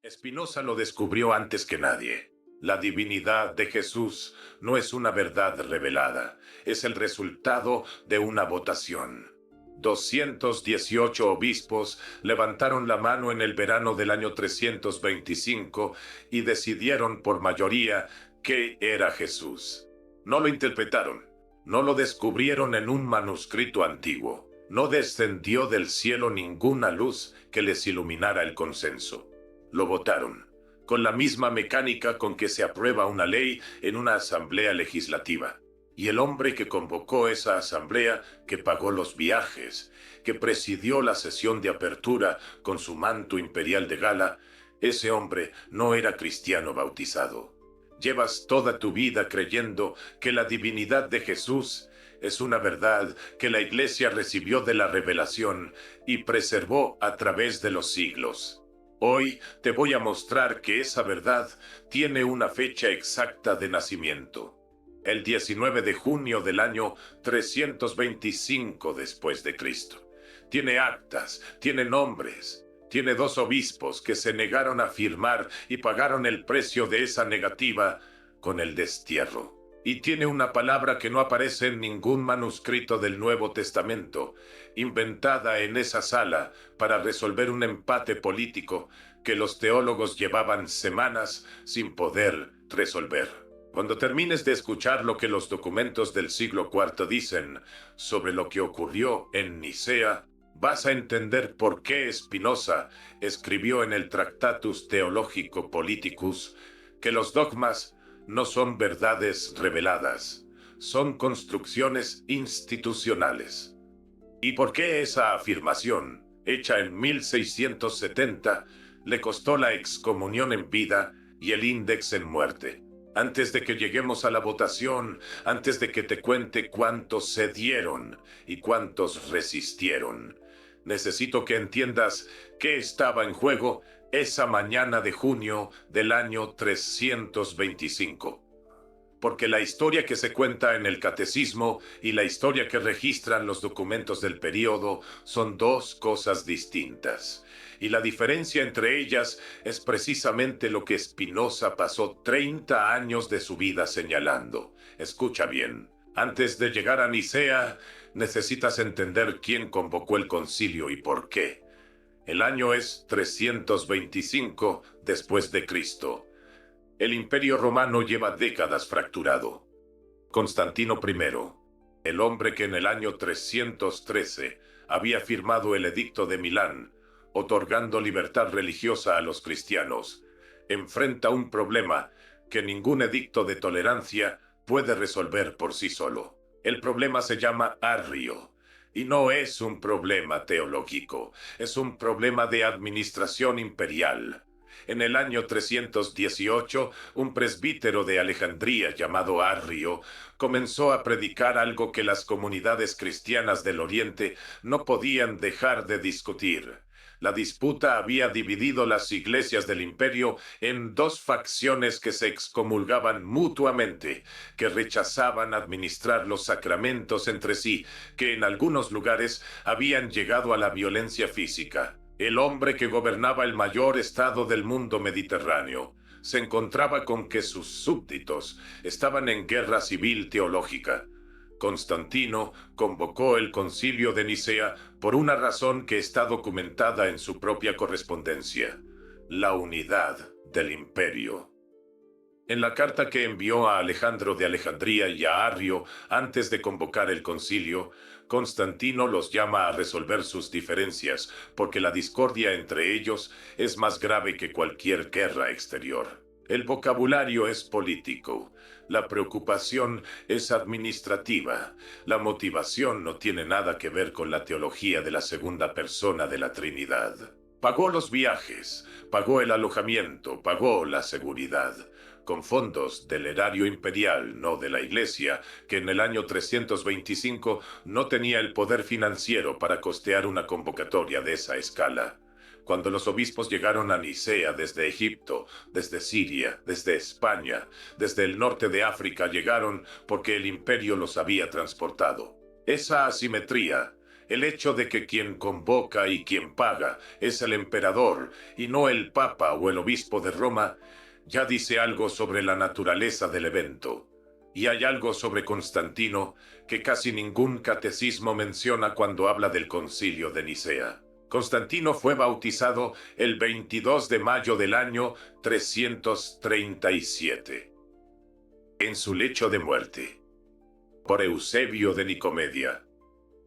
Spinoza lo descubrió antes que nadie. La divinidad de Jesús no es una verdad revelada, es el resultado de una votación. 218 obispos levantaron la mano en el verano del año 325 y decidieron por mayoría que era Jesús. No lo interpretaron, no lo descubrieron en un manuscrito antiguo, no descendió del cielo ninguna luz que les iluminara el consenso. Lo votaron, con la misma mecánica con que se aprueba una ley en una asamblea legislativa. Y el hombre que convocó esa asamblea, que pagó los viajes, que presidió la sesión de apertura con su manto imperial de gala, ese hombre no era cristiano bautizado. Llevas toda tu vida creyendo que la divinidad de Jesús es una verdad que la Iglesia recibió de la revelación y preservó a través de los siglos. Hoy te voy a mostrar que esa verdad tiene una fecha exacta de nacimiento. El 19 de junio del año 325 después de Cristo. Tiene actas, tiene nombres, tiene 2 obispos que se negaron a firmar y pagaron el precio de esa negativa con el destierro. Y tiene una palabra que no aparece en ningún manuscrito del Nuevo Testamento, inventada en esa sala para resolver un empate político que los teólogos llevaban semanas sin poder resolver. Cuando termines de escuchar lo que los documentos del siglo IV dicen sobre lo que ocurrió en Nicea, vas a entender por qué Spinoza escribió en el Tractatus Theologico Politicus que los dogmas no son verdades reveladas, son construcciones institucionales. ¿Y por qué esa afirmación, hecha en 1670, le costó la excomunión en vida y el índex en muerte? Antes de que lleguemos a la votación, antes de que te cuente cuántos cedieron y cuántos resistieron, necesito que entiendas qué estaba en juego esa mañana de junio del año 325. Porque la historia que se cuenta en el catecismo y la historia que registran los documentos del período son 2 cosas distintas. Y la diferencia entre ellas es precisamente lo que Spinoza pasó 30 años de su vida señalando. Escucha bien. Antes de llegar a Nicea, necesitas entender quién convocó el concilio y por qué. El año es 325 después de Cristo. El Imperio Romano lleva décadas fracturado. Constantino I, el hombre que en el año 313 había firmado el Edicto de Milán, otorgando libertad religiosa a los cristianos, enfrenta un problema que ningún edicto de tolerancia puede resolver por sí solo. El problema se llama Arrio. Y no es un problema teológico, es un problema de administración imperial. En el año 318, un presbítero de Alejandría llamado Arrio comenzó a predicar algo que las comunidades cristianas del Oriente no podían dejar de discutir. La disputa había dividido las iglesias del imperio en 2 facciones que se excomulgaban mutuamente, que rechazaban administrar los sacramentos entre sí, que en algunos lugares habían llegado a la violencia física. El hombre que gobernaba el mayor estado del mundo mediterráneo se encontraba con que sus súbditos estaban en guerra civil teológica. Constantino convocó el concilio de Nicea por una razón que está documentada en su propia correspondencia: la unidad del imperio. En la carta que envió a Alejandro de Alejandría y a Arrio antes de convocar el concilio, Constantino los llama a resolver sus diferencias, porque la discordia entre ellos es más grave que cualquier guerra exterior. El vocabulario es político, la preocupación es administrativa, la motivación no tiene nada que ver con la teología de la segunda persona de la Trinidad. Pagó los viajes, pagó el alojamiento, pagó la seguridad, con fondos del erario imperial, no de la Iglesia, que en el año 325 no tenía el poder financiero para costear una convocatoria de esa escala. Cuando los obispos llegaron a Nicea desde Egipto, desde Siria, desde España, desde el norte de África, llegaron porque el imperio los había transportado. Esa asimetría El hecho de que quien convoca y quien paga es el emperador y no el papa o el obispo de Roma, ya dice algo sobre la naturaleza del evento. Y hay algo sobre Constantino que casi ningún catecismo menciona cuando habla del Concilio de Nicea. Constantino fue bautizado el 22 de mayo del año 337, en su lecho de muerte, por Eusebio de Nicomedia,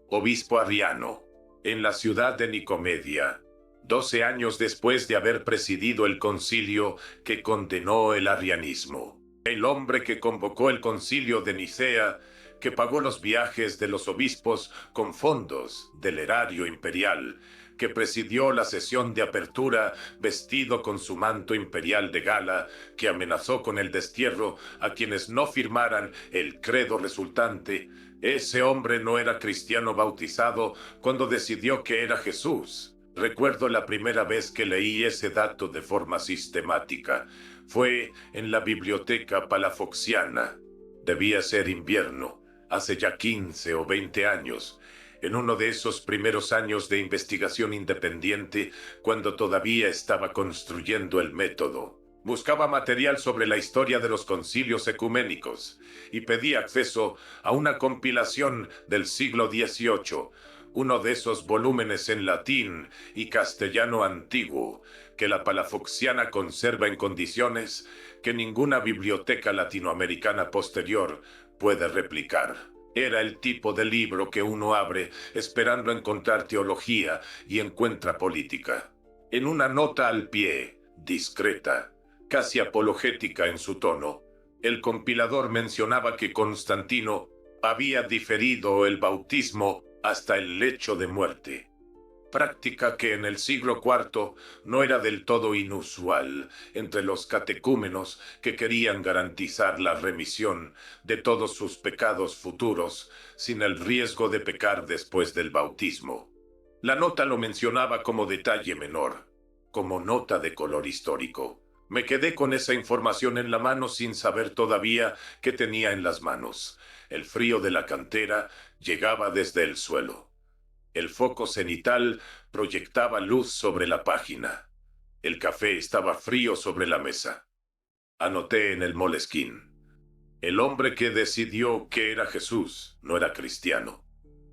obispo arriano, en la ciudad de Nicomedia, 12 años después de haber presidido el concilio que condenó el arrianismo. El hombre que convocó el concilio de Nicea, que pagó los viajes de los obispos con fondos del erario imperial, que presidió la sesión de apertura vestido con su manto imperial de gala, que amenazó con el destierro a quienes no firmaran el credo resultante. Ese hombre no era cristiano bautizado cuando decidió que era Jesús. Recuerdo la primera vez que leí ese dato de forma sistemática. Fue en la biblioteca palafoxiana. Debía ser invierno, hace ya 15 o 20 años, en uno de esos primeros años de investigación independiente, cuando todavía estaba construyendo el método. Buscaba material sobre la historia de los concilios ecuménicos y pedí acceso a una compilación del siglo XVIII, uno de esos volúmenes en latín y castellano antiguo que la palafoxiana conserva en condiciones que ninguna biblioteca latinoamericana posterior puede replicar. Era el tipo de libro que uno abre esperando encontrar teología y encuentra política. En una nota al pie, discreta, casi apologética en su tono, el compilador mencionaba que Constantino había diferido el bautismo hasta el lecho de muerte. Práctica que en el siglo IV no era del todo inusual entre los catecúmenos que querían garantizar la remisión de todos sus pecados futuros sin el riesgo de pecar después del bautismo. La nota lo mencionaba como detalle menor, como nota de color histórico. Me quedé con esa información en la mano sin saber todavía qué tenía en las manos. El frío de la cantera llegaba desde el suelo. El foco cenital proyectaba luz sobre la página. El café estaba frío sobre la mesa. Anoté en el molesquín: el hombre que decidió que era Jesús no era cristiano.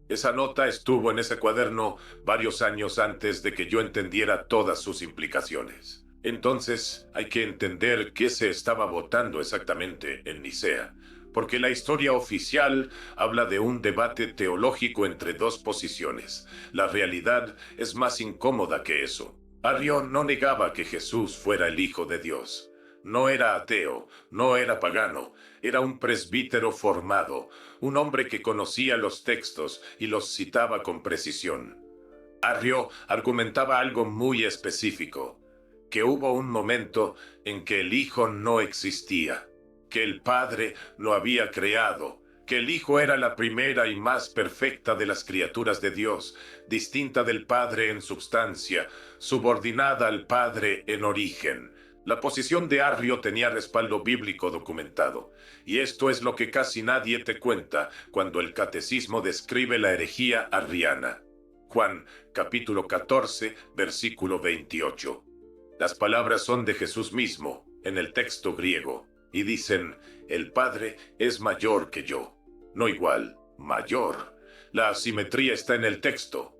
Esa nota estuvo en ese cuaderno varios años antes de que yo entendiera todas sus implicaciones. Entonces hay que entender qué se estaba votando exactamente en Nicea, porque la historia oficial habla de un debate teológico entre dos posiciones. La realidad es más incómoda que eso. Arrio no negaba que Jesús fuera el Hijo de Dios. No era ateo, no era pagano, era un presbítero formado, un hombre que conocía los textos y los citaba con precisión. Arrio argumentaba algo muy específico: que hubo un momento en que el Hijo no existía, que el Padre lo había creado, que el Hijo era la primera y más perfecta de las criaturas de Dios, distinta del Padre en substancia, subordinada al Padre en origen. La posición de Arrio tenía respaldo bíblico documentado, y esto es lo que casi nadie te cuenta cuando el catecismo describe la herejía arriana. Juan, capítulo 14, versículo 28. Las palabras son de Jesús mismo, en el texto griego, y dicen: el Padre es mayor que yo. No igual, mayor. La asimetría está en el texto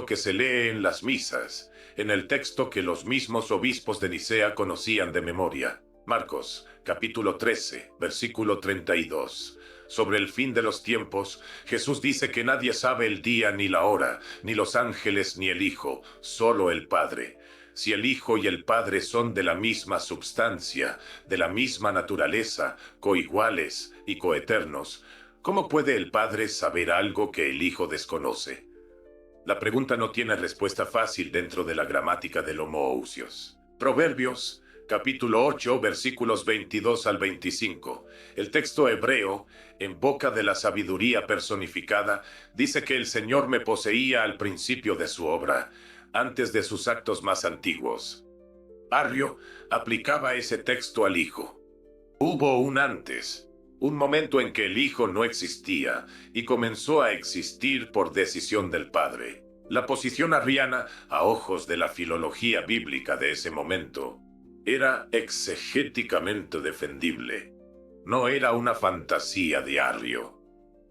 que se lee en las misas, en el texto que los mismos obispos de Nicea conocían de memoria. Marcos, capítulo 13, versículo 32. Sobre el fin de los tiempos, Jesús dice que nadie sabe el día ni la hora, ni los ángeles ni el Hijo, solo el Padre. Si el Hijo y el Padre son de la misma substancia, de la misma naturaleza, coiguales y coeternos, ¿cómo puede el Padre saber algo que el Hijo desconoce? La pregunta no tiene respuesta fácil dentro de la gramática del homoousios. Proverbios, capítulo 8, versículos 22 al 25. El texto hebreo, en boca de la sabiduría personificada, dice que el Señor me poseía al principio de su obra, antes de sus actos más antiguos. Arrio aplicaba ese texto al Hijo. Hubo un antes, un momento en que el Hijo no existía y comenzó a existir por decisión del Padre. La posición arriana, a ojos de la filología bíblica de ese momento, era exegéticamente defendible. No era una fantasía de Arrio.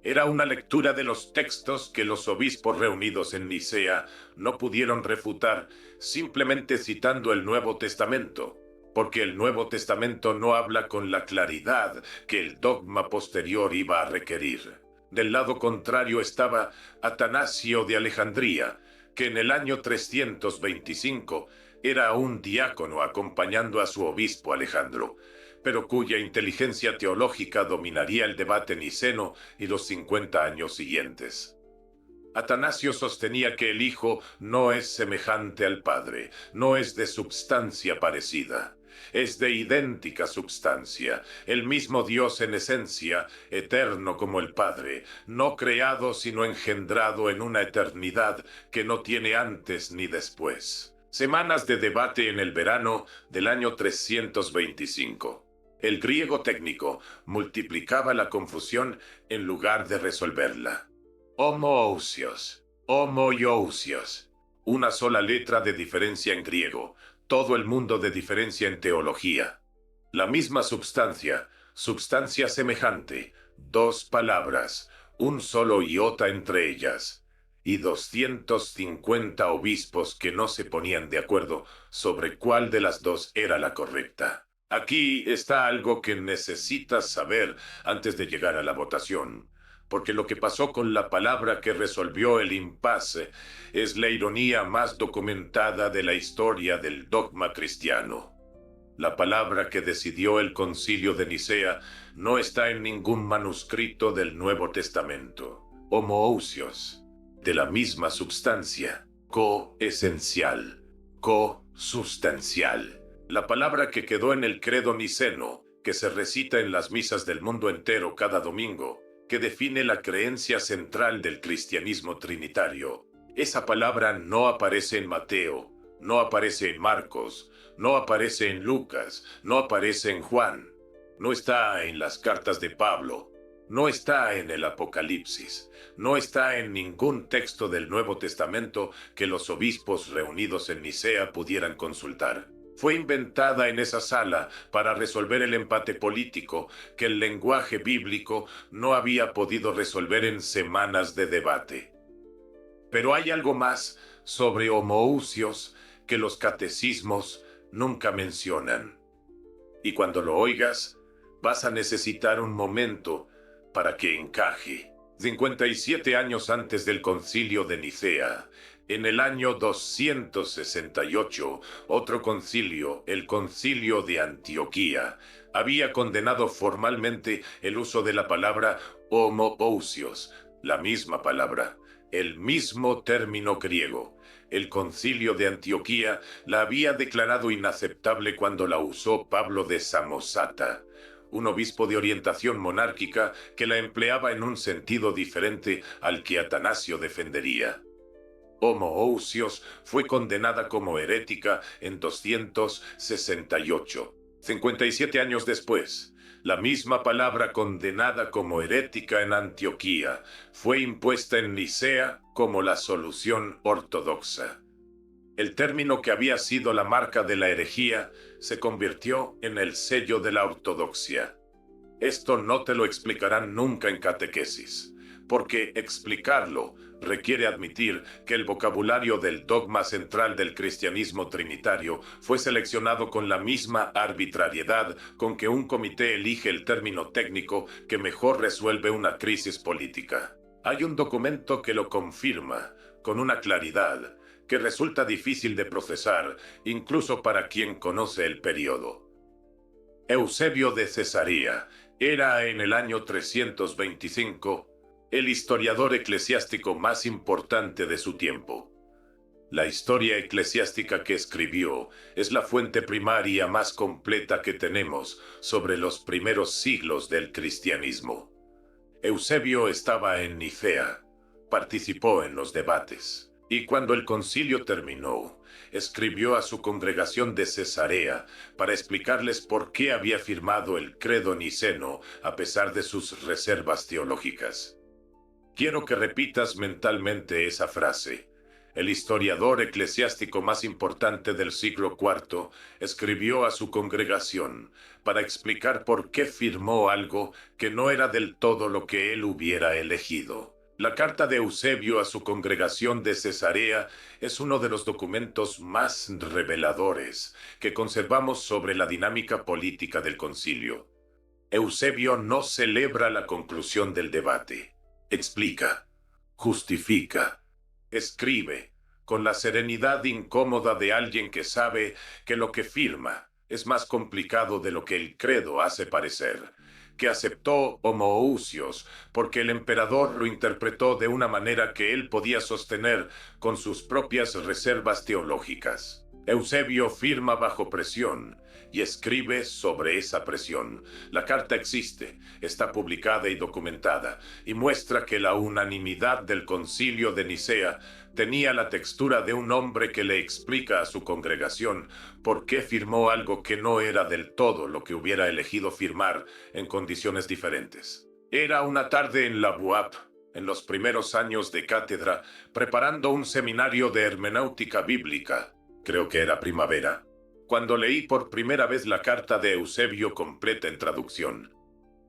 Era una lectura de los textos que los obispos reunidos en Nicea no pudieron refutar simplemente citando el Nuevo Testamento, porque el Nuevo Testamento no habla con la claridad que el dogma posterior iba a requerir. Del lado contrario estaba Atanasio de Alejandría, que en el año 325 era un diácono acompañando a su obispo Alejandro, pero cuya inteligencia teológica dominaría el debate niceno y los 50 años siguientes. Atanasio sostenía que el Hijo no es semejante al Padre, no es de substancia parecida, es de idéntica substancia, el mismo Dios en esencia, eterno como el Padre, no creado sino engendrado en una eternidad que no tiene antes ni después. Semanas de debate en el verano del año 325. El griego técnico multiplicaba la confusión en lugar de resolverla. Homoousios, homoiousios. Una sola letra de diferencia en griego, todo el mundo de diferencia en teología. La misma substancia, substancia semejante, dos palabras, un solo iota entre ellas, y 250 obispos que no se ponían de acuerdo sobre cuál de las dos era la correcta. Aquí está algo que necesitas saber antes de llegar a la votación, porque lo que pasó con la palabra que resolvió el impasse es la ironía más documentada de la historia del dogma cristiano. La palabra que decidió el Concilio de Nicea no está en ningún manuscrito del Nuevo Testamento. Homoousios, de la misma substancia, coesencial, cosustancial. La palabra que quedó en el credo niceno, que se recita en las misas del mundo entero cada domingo, que define la creencia central del cristianismo trinitario. Esa palabra no aparece en Mateo, no aparece en Marcos, no aparece en Lucas, no aparece en Juan, no está en las cartas de Pablo, no está en el Apocalipsis, no está en ningún texto del Nuevo Testamento que los obispos reunidos en Nicea pudieran consultar. Fue inventada en esa sala para resolver el empate político que el lenguaje bíblico no había podido resolver en semanas de debate. Pero hay algo más sobre homoousios que los catecismos nunca mencionan. Y cuando lo oigas, vas a necesitar un momento para que encaje. 57 años antes del Concilio de Nicea, en el año 268, otro concilio, el Concilio de Antioquía, había condenado formalmente el uso de la palabra homoousios, la misma palabra, el mismo término griego. El Concilio de Antioquía la había declarado inaceptable cuando la usó Pablo de Samosata, un obispo de orientación monárquica que la empleaba en un sentido diferente al que Atanasio defendería. Homoousios fue condenada como herética en 268. 57 años después, la misma palabra condenada como herética en Antioquía fue impuesta en Nicea como la solución ortodoxa. El término que había sido la marca de la herejía se convirtió en el sello de la ortodoxia. Esto no te lo explicarán nunca en catequesis, porque explicarlo requiere admitir que el vocabulario del dogma central del cristianismo trinitario fue seleccionado con la misma arbitrariedad con que un comité elige el término técnico que mejor resuelve una crisis política. Hay un documento que lo confirma con una claridad que resulta difícil de procesar, incluso para quien conoce el periodo. Eusebio de Cesarea era en el año 325 el historiador eclesiástico más importante de su tiempo. La historia eclesiástica que escribió es la fuente primaria más completa que tenemos sobre los primeros siglos del cristianismo. Eusebio estaba en Nicea, participó en los debates. Y cuando el concilio terminó, escribió a su congregación de Cesarea para explicarles por qué había firmado el credo niceno a pesar de sus reservas teológicas. Quiero que repitas mentalmente esa frase. El historiador eclesiástico más importante del siglo IV escribió a su congregación para explicar por qué firmó algo que no era del todo lo que él hubiera elegido. La carta de Eusebio a su congregación de Cesarea es uno de los documentos más reveladores que conservamos sobre la dinámica política del concilio. Eusebio no celebra la conclusión del debate. Explica, justifica, escribe, con la serenidad incómoda de alguien que sabe que lo que firma es más complicado de lo que el credo hace parecer, que aceptó homoousios porque el emperador lo interpretó de una manera que él podía sostener con sus propias reservas teológicas. Eusebio firma bajo presión y escribe sobre esa presión. La carta existe, está publicada y documentada, y muestra que la unanimidad del concilio de Nicea tenía la textura de un hombre que le explica a su congregación por qué firmó algo que no era del todo lo que hubiera elegido firmar en condiciones diferentes. Era una tarde en la BUAP, en los primeros años de cátedra, preparando un seminario de hermenéutica bíblica. Creo que era primavera, cuando leí por primera vez la carta de Eusebio completa en traducción.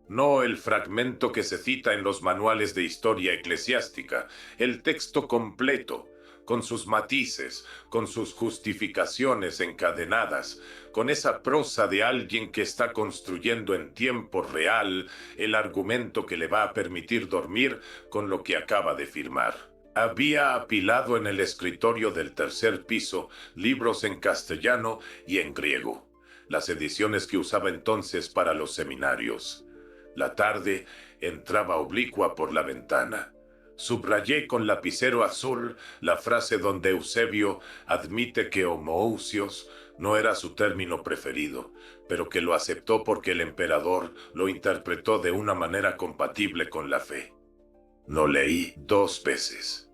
No el fragmento que se cita en los manuales de historia eclesiástica, el texto completo, con sus matices, con sus justificaciones encadenadas, con esa prosa de alguien que está construyendo en tiempo real el argumento que le va a permitir dormir con lo que acaba de firmar. Había apilado en el escritorio del tercer piso libros en castellano y en griego, las ediciones que usaba entonces para los seminarios. La tarde entraba oblicua por la ventana. Subrayé con lapicero azul la frase donde Eusebio admite que homoousios no era su término preferido, pero que lo aceptó porque el emperador lo interpretó de una manera compatible con la fe. Lo leí 2 veces.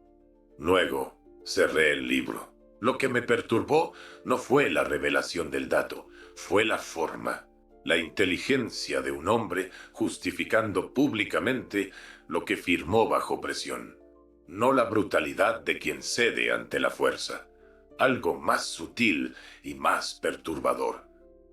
Luego cerré el libro. Lo que me perturbó no fue la revelación del dato, fue la forma, la inteligencia de un hombre justificando públicamente lo que firmó bajo presión, no la brutalidad de quien cede ante la fuerza, algo más sutil y más perturbador.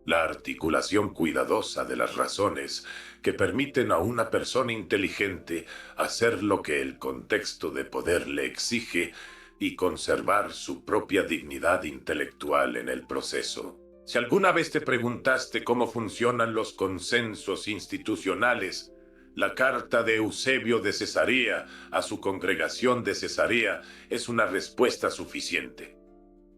La articulación cuidadosa de las razones que permiten a una persona inteligente hacer lo que el contexto de poder le exige y conservar su propia dignidad intelectual en el proceso. Si alguna vez te preguntaste cómo funcionan los consensos institucionales, la carta de Eusebio de Cesarea a su congregación de Cesarea es una respuesta suficiente.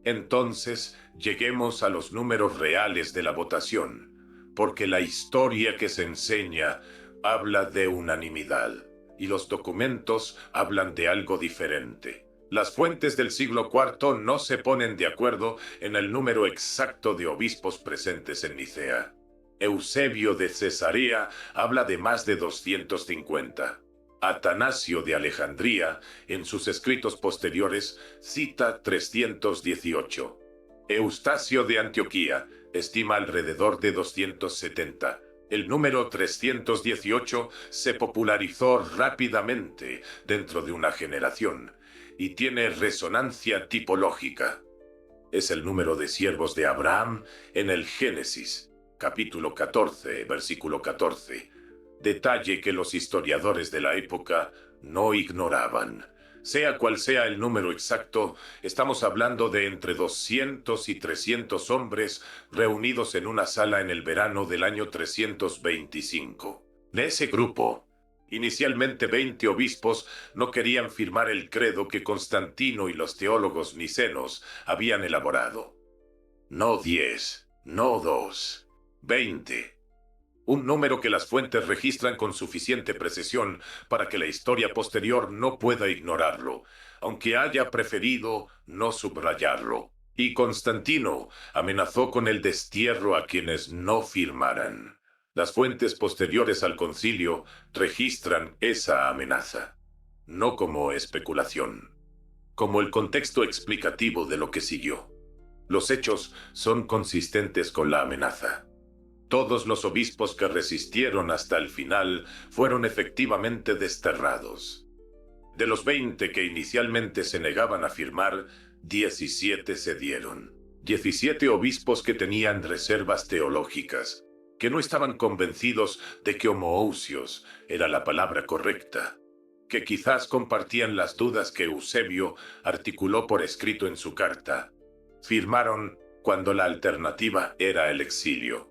Entonces, lleguemos a los números reales de la votación, porque la historia que se enseña habla de unanimidad, y los documentos hablan de algo diferente. Las fuentes del siglo IV no se ponen de acuerdo en el número exacto de obispos presentes en Nicea. Eusebio de Cesarea habla de más de 250. Atanasio de Alejandría, en sus escritos posteriores, cita 318. Eustacio de Antioquía estima alrededor de 270. El número 318 se popularizó rápidamente dentro de una generación y tiene resonancia tipológica. Es el número de siervos de Abraham en el Génesis, capítulo 14, versículo 14. Detalle que los historiadores de la época no ignoraban. Sea cual sea el número exacto, estamos hablando de entre 200 y 300 hombres reunidos en una sala en el verano del año 325. De ese grupo, inicialmente 20 obispos no querían firmar el credo que Constantino y los teólogos nicenos habían elaborado. No 10, no 2, 20. Un número que las fuentes registran con suficiente precisión para que la historia posterior no pueda ignorarlo, aunque haya preferido no subrayarlo. Y Constantino amenazó con el destierro a quienes no firmaran. Las fuentes posteriores al concilio registran esa amenaza, no como especulación. como el contexto explicativo de lo que siguió. Los hechos son consistentes con la amenaza. Todos los obispos que resistieron hasta el final fueron efectivamente desterrados. De los 20 que inicialmente se negaban a firmar, 17 cedieron. 17 obispos que tenían reservas teológicas, que no estaban convencidos de que homoousios era la palabra correcta, que quizás compartían las dudas que Eusebio articuló por escrito en su carta. Firmaron cuando la alternativa era el exilio.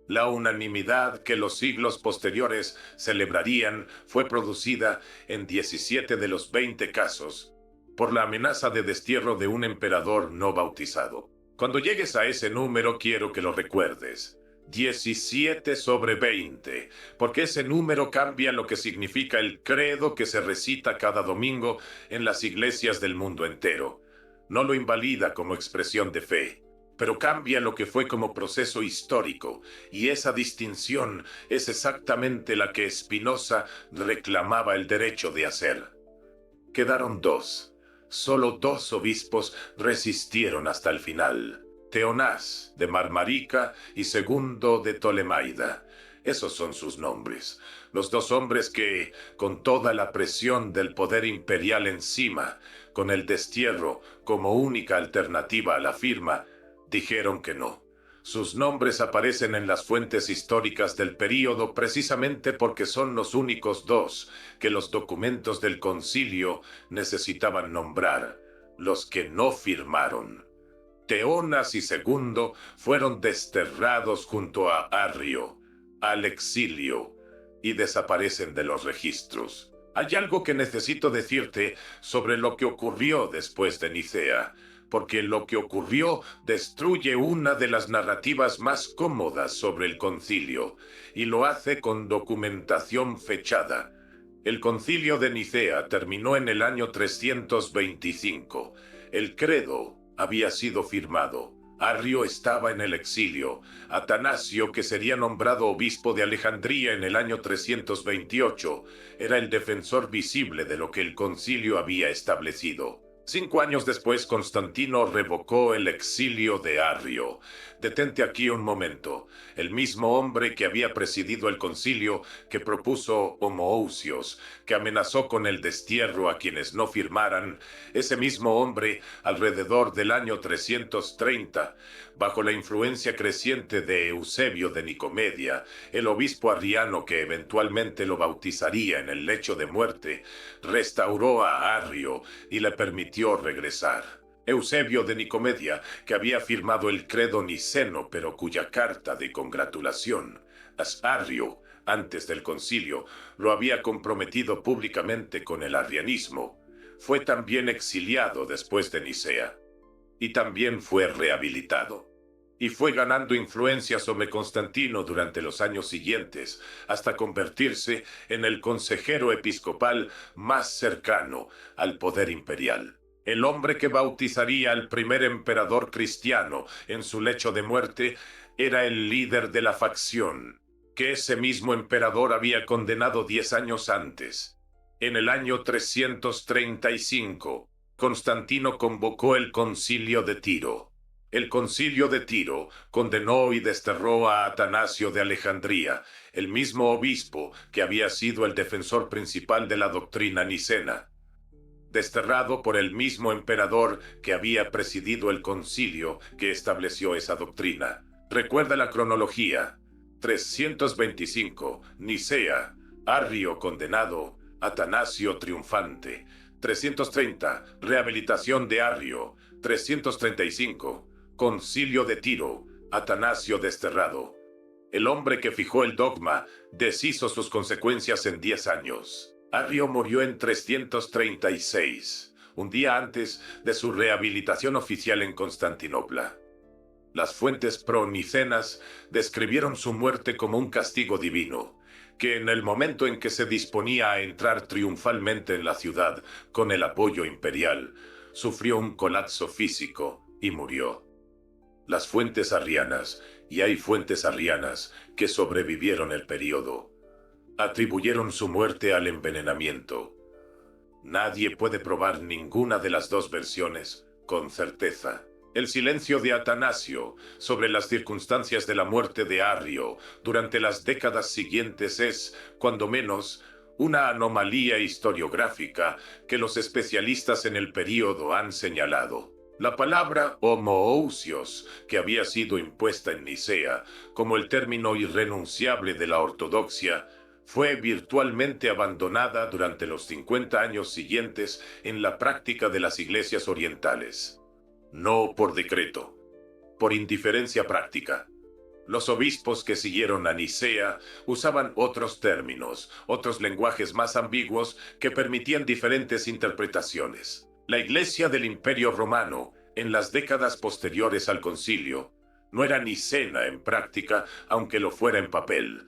La unanimidad que los siglos posteriores celebrarían fue producida en 17 de los 20 casos por la amenaza de destierro de un emperador no bautizado. Cuando llegues a ese número quiero que lo recuerdes. 17 sobre 20, porque ese número cambia lo que significa el credo que se recita cada domingo en las iglesias del mundo entero. No lo invalida como expresión de fe, pero cambia lo que fue como proceso histórico, y esa distinción es exactamente la que Spinoza reclamaba el derecho de hacer. Quedaron dos. Solo 2 obispos resistieron hasta el final. Teonás, de Marmarica, y Segundo de Tolemaida. Esos son sus nombres. Los 2 hombres que, con toda la presión del poder imperial encima, con el destierro como única alternativa a la firma, dijeron que no. Sus nombres aparecen en las fuentes históricas del período precisamente porque son los únicos 2 que los documentos del concilio necesitaban nombrar, los que no firmaron. Teonas y Segundo fueron desterrados junto a Arrio, al exilio, y desaparecen de los registros. Hay algo que necesito decirte sobre lo que ocurrió después de Nicea, porque lo que ocurrió destruye una de las narrativas más cómodas sobre el concilio, y lo hace con documentación fechada. El concilio de Nicea terminó en el año 325. El credo había sido firmado. Arrio estaba en el exilio. Atanasio, que sería nombrado obispo de Alejandría en el año 328, era el defensor visible de lo que el concilio había establecido. 5 años después, Constantino revocó el exilio de Arrio. Detente aquí un momento. El mismo hombre que había presidido el concilio, que propuso homoousios, que amenazó con el destierro a quienes no firmaran, ese mismo hombre, alrededor del año 330, bajo la influencia creciente de Eusebio de Nicomedia, el obispo arriano que eventualmente lo bautizaría en el lecho de muerte, restauró a Arrio y le permitió regresar. Eusebio de Nicomedia, que había firmado el credo niceno, pero cuya carta de congratulación a Arrio, antes del concilio, lo había comprometido públicamente con el arrianismo, fue también exiliado después de Nicea, y también fue rehabilitado. Y fue ganando influencia sobre Constantino durante los años siguientes, hasta convertirse en el consejero episcopal más cercano al poder imperial. El hombre que bautizaría al primer emperador cristiano en su lecho de muerte era el líder de la facción, que ese mismo emperador había condenado 10 años antes. En el año 335, Constantino convocó el concilio de Tiro. El concilio de Tiro condenó y desterró a Atanasio de Alejandría, el mismo obispo que había sido el defensor principal de la doctrina nicena. Desterrado por el mismo emperador que había presidido el concilio que estableció esa doctrina. Recuerda la cronología. 325, Nicea, Arrio condenado, Atanasio triunfante. 330, rehabilitación de Arrio. 335, concilio de Tiro, Atanasio desterrado. El hombre que fijó el dogma deshizo sus consecuencias en 10 años. Arrio murió en 336, un día antes de su rehabilitación oficial en Constantinopla. Las fuentes pro-nicenas describieron su muerte como un castigo divino, que en el momento en que se disponía a entrar triunfalmente en la ciudad con el apoyo imperial, sufrió un colapso físico y murió. Las fuentes arrianas, y hay fuentes arrianas que sobrevivieron el período, atribuyeron su muerte al envenenamiento. Nadie puede probar ninguna de las dos versiones con certeza. El silencio de Atanasio sobre las circunstancias de la muerte de Arrio durante las décadas siguientes es, cuando menos, una anomalía historiográfica que los especialistas en el período han señalado. La palabra homoousios, que había sido impuesta en Nicea como el término irrenunciable de la ortodoxia, fue virtualmente abandonada durante los 50 años siguientes en la práctica de las iglesias orientales. No por decreto, por indiferencia práctica. Los obispos que siguieron a Nicea usaban otros términos, otros lenguajes más ambiguos que permitían diferentes interpretaciones. La Iglesia del Imperio Romano, en las décadas posteriores al concilio, no era nicena en práctica, aunque lo fuera en papel.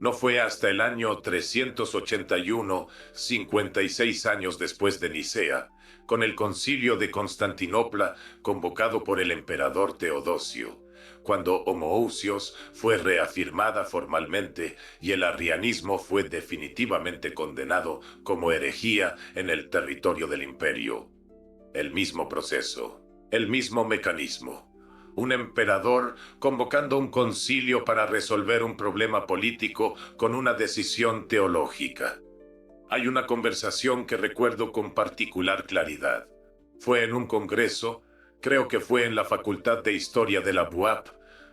No fue hasta el año 381, 56 años después de Nicea, con el concilio de Constantinopla convocado por el emperador Teodosio, cuando homoousios fue reafirmada formalmente y el arrianismo fue definitivamente condenado como herejía en el territorio del imperio. El mismo proceso, el mismo mecanismo. Un emperador convocando un concilio para resolver un problema político con una decisión teológica. Hay una conversación que recuerdo con particular claridad. Fue en un congreso, creo que fue en la Facultad de Historia de la UAP,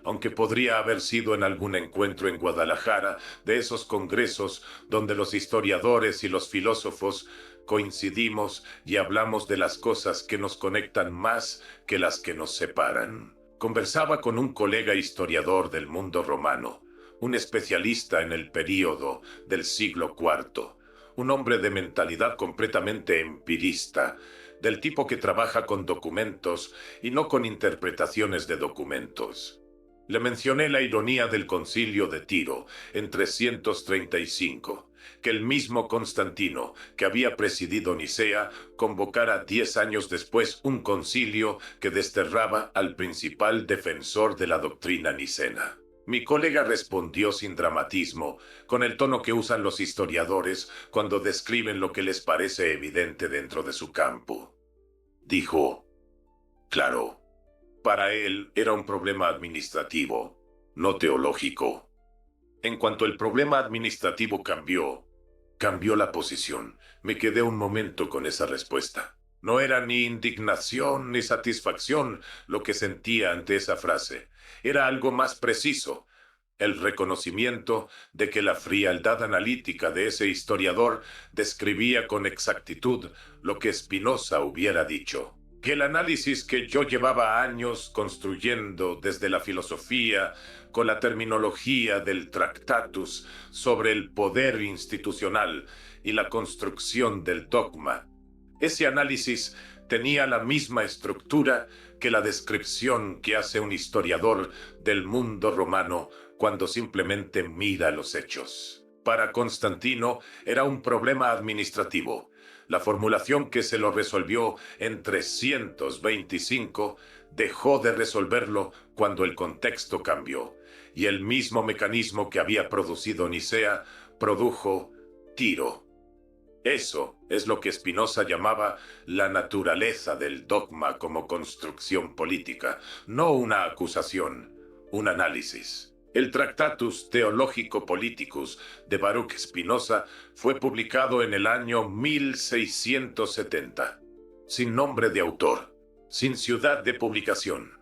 aunque podría haber sido en algún encuentro en Guadalajara, de esos congresos donde los historiadores y los filósofos coincidimos y hablamos de las cosas que nos conectan más que las que nos separan. Conversaba con un colega historiador del mundo romano, un especialista en el período del siglo IV, un hombre de mentalidad completamente empirista, del tipo que trabaja con documentos y no con interpretaciones de documentos. Le mencioné la ironía del concilio de Tiro en 335, que el mismo Constantino, que había presidido Nicea, convocara 10 años después un concilio que desterraba al principal defensor de la doctrina nicena. Mi colega respondió sin dramatismo, con el tono que usan los historiadores cuando describen lo que les parece evidente dentro de su campo. Dijo, claro, para él era un problema administrativo, no teológico. En cuanto el problema administrativo cambió la posición. Me quedé un momento con esa respuesta. No era ni indignación ni satisfacción lo que sentía ante esa frase. Era algo más preciso. El reconocimiento de que la frialdad analítica de ese historiador describía con exactitud lo que Spinoza hubiera dicho. Que el análisis que yo llevaba años construyendo desde la filosofía, con la terminología del Tractatus sobre el poder institucional y la construcción del dogma, ese análisis tenía la misma estructura que la descripción que hace un historiador del mundo romano cuando simplemente mira los hechos. Para Constantino era un problema administrativo. La formulación que se lo resolvió en 325 dejó de resolverlo cuando el contexto cambió, y el mismo mecanismo que había producido Nicea produjo Tiro. Eso es lo que Spinoza llamaba la naturaleza del dogma como construcción política, no una acusación, un análisis. El Tractatus Theologico Politicus de Baruch Spinoza fue publicado en el año 1670, sin nombre de autor, sin ciudad de publicación,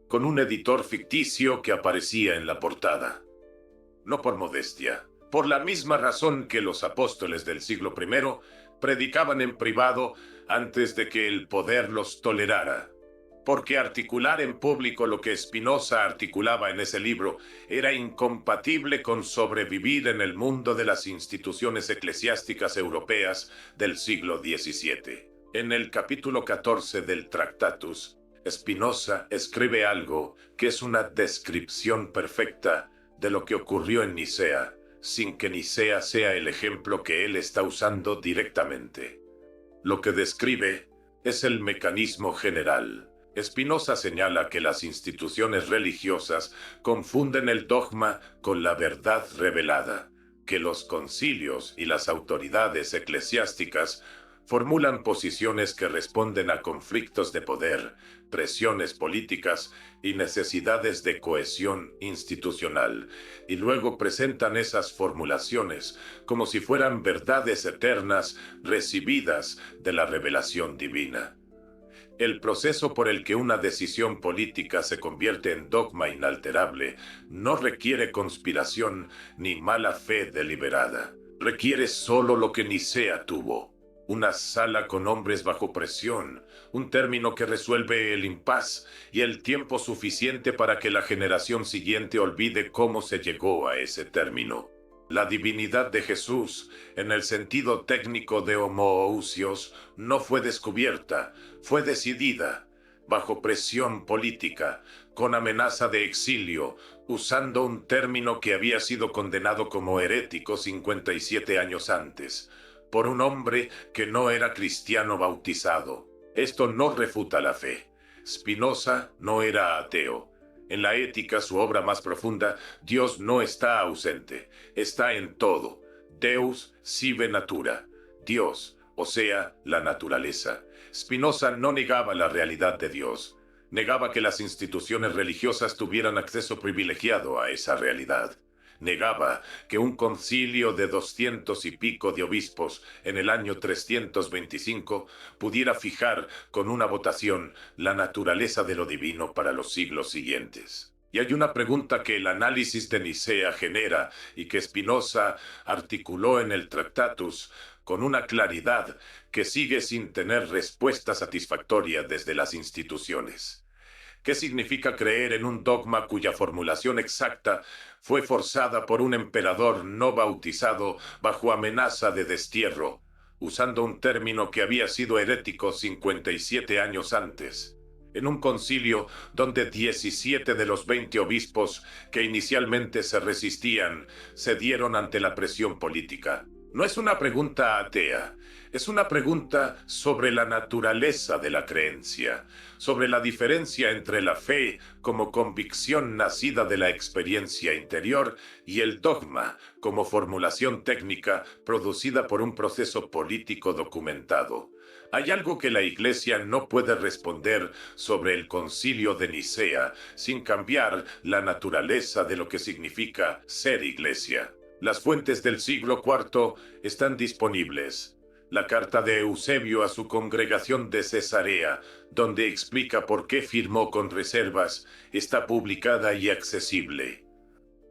con un editor ficticio que aparecía en la portada. No por modestia, por la misma razón que los apóstoles del siglo I predicaban en privado antes de que el poder los tolerara. Porque articular en público lo que Spinoza articulaba en ese libro era incompatible con sobrevivir en el mundo de las instituciones eclesiásticas europeas del siglo XVII. En el capítulo 14 del Tractatus, Spinoza escribe algo que es una descripción perfecta de lo que ocurrió en Nicea, sin que Nicea sea el ejemplo que él está usando directamente. Lo que describe es el mecanismo general. Spinoza señala que las instituciones religiosas confunden el dogma con la verdad revelada, que los concilios y las autoridades eclesiásticas Formulan posiciones que responden a conflictos de poder, presiones políticas y necesidades de cohesión institucional, y luego presentan esas formulaciones como si fueran verdades eternas recibidas de la revelación divina. El proceso por el que una decisión política se convierte en dogma inalterable no requiere conspiración ni mala fe deliberada. Requiere solo lo que Nicea tuvo: una sala con hombres bajo presión, un término que resuelve el impas y el tiempo suficiente para que la generación siguiente olvide cómo se llegó a ese término. La divinidad de Jesús, en el sentido técnico de homoousios, no fue descubierta, fue decidida, bajo presión política, con amenaza de exilio, usando un término que había sido condenado como herético 57 años antes, por un hombre que no era cristiano bautizado. Esto no refuta la fe. Spinoza no era ateo. En la Ética, su obra más profunda, Dios no está ausente, está en todo. Deus sive natura. Dios, o sea, la naturaleza. Spinoza no negaba la realidad de Dios. Negaba que las instituciones religiosas tuvieran acceso privilegiado a esa realidad. Negaba que un concilio de 200 y pico de obispos en el año 325 pudiera fijar con una votación la naturaleza de lo divino para los siglos siguientes. Y hay una pregunta que el análisis de Nicea genera y que Spinoza articuló en el Tractatus con una claridad que sigue sin tener respuesta satisfactoria desde las instituciones. ¿Qué significa creer en un dogma cuya formulación exacta fue forzada por un emperador no bautizado bajo amenaza de destierro, usando un término que había sido herético 57 años antes? En un concilio donde 17 de los 20 obispos que inicialmente se resistían cedieron ante la presión política. No es una pregunta atea, es una pregunta sobre la naturaleza de la creencia, sobre la diferencia entre la fe como convicción nacida de la experiencia interior y el dogma como formulación técnica producida por un proceso político documentado. Hay algo que la Iglesia no puede responder sobre el Concilio de Nicea sin cambiar la naturaleza de lo que significa ser Iglesia. Las fuentes del siglo IV están disponibles. La carta de Eusebio a su congregación de Cesarea, donde explica por qué firmó con reservas, está publicada y accesible.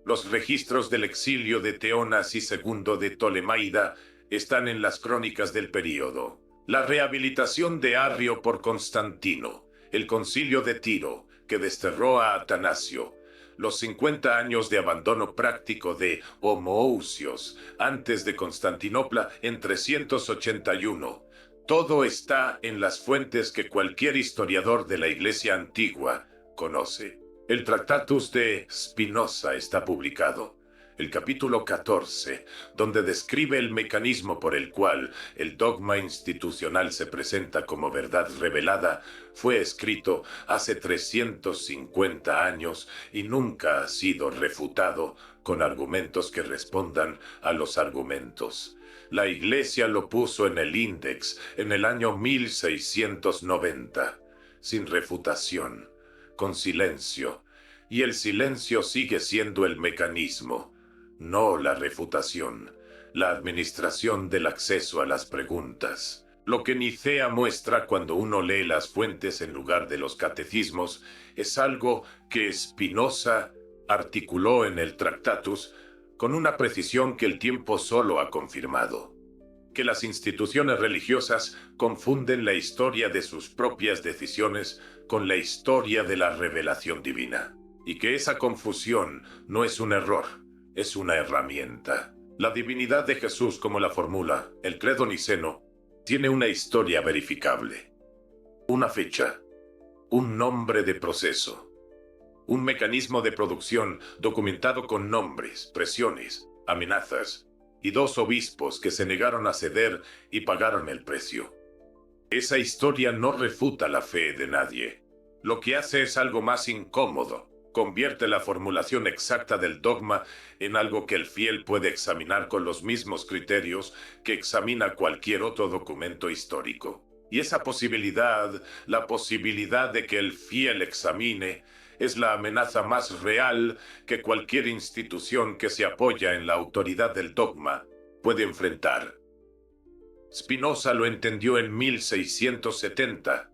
Los registros del exilio de Teonas y II de Ptolemaida están en las crónicas del período. La rehabilitación de Arrio por Constantino, el concilio de Tiro, que desterró a Atanasio, los 50 años de abandono práctico de homoousios antes de Constantinopla en 381. Todo está en las fuentes que cualquier historiador de la Iglesia antigua conoce. El Tractatus de Spinoza está publicado. El capítulo 14, donde describe el mecanismo por el cual el dogma institucional se presenta como verdad revelada, fue escrito hace 350 años y nunca ha sido refutado con argumentos que respondan a los argumentos. La Iglesia lo puso en el Index en el año 1690, sin refutación, con silencio, y el silencio sigue siendo el mecanismo, no la refutación, la administración del acceso a las preguntas. Lo que Nicea muestra cuando uno lee las fuentes en lugar de los catecismos es algo que Spinoza articuló en el Tractatus con una precisión que el tiempo solo ha confirmado: que las instituciones religiosas confunden la historia de sus propias decisiones con la historia de la revelación divina, y que esa confusión no es un error, es una herramienta. La divinidad de Jesús, como la formula el credo niceno, tiene una historia verificable, una fecha, un nombre de proceso, un mecanismo de producción documentado con nombres, presiones, amenazas, y 2 obispos que se negaron a ceder y pagaron el precio. Esa historia no refuta la fe de nadie. Lo que hace es algo más incómodo: convierte la formulación exacta del dogma en algo que el fiel puede examinar con los mismos criterios que examina cualquier otro documento histórico. Y esa posibilidad, la posibilidad de que el fiel examine, es la amenaza más real que cualquier institución que se apoya en la autoridad del dogma puede enfrentar. Spinoza lo entendió en 1670.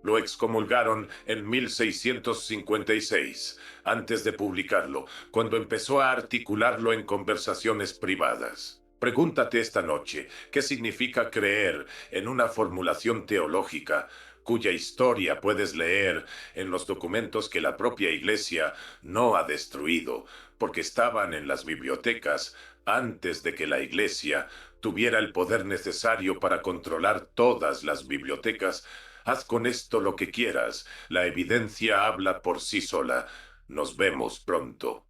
Lo excomulgaron en 1656, antes de publicarlo, cuando empezó a articularlo en conversaciones privadas. Pregúntate esta noche, ¿qué significa creer en una formulación teológica cuya historia puedes leer en los documentos que la propia Iglesia no ha destruido, porque estaban en las bibliotecas antes de que la Iglesia tuviera el poder necesario para controlar todas las bibliotecas? Haz con esto lo que quieras. La evidencia habla por sí sola. Nos vemos pronto.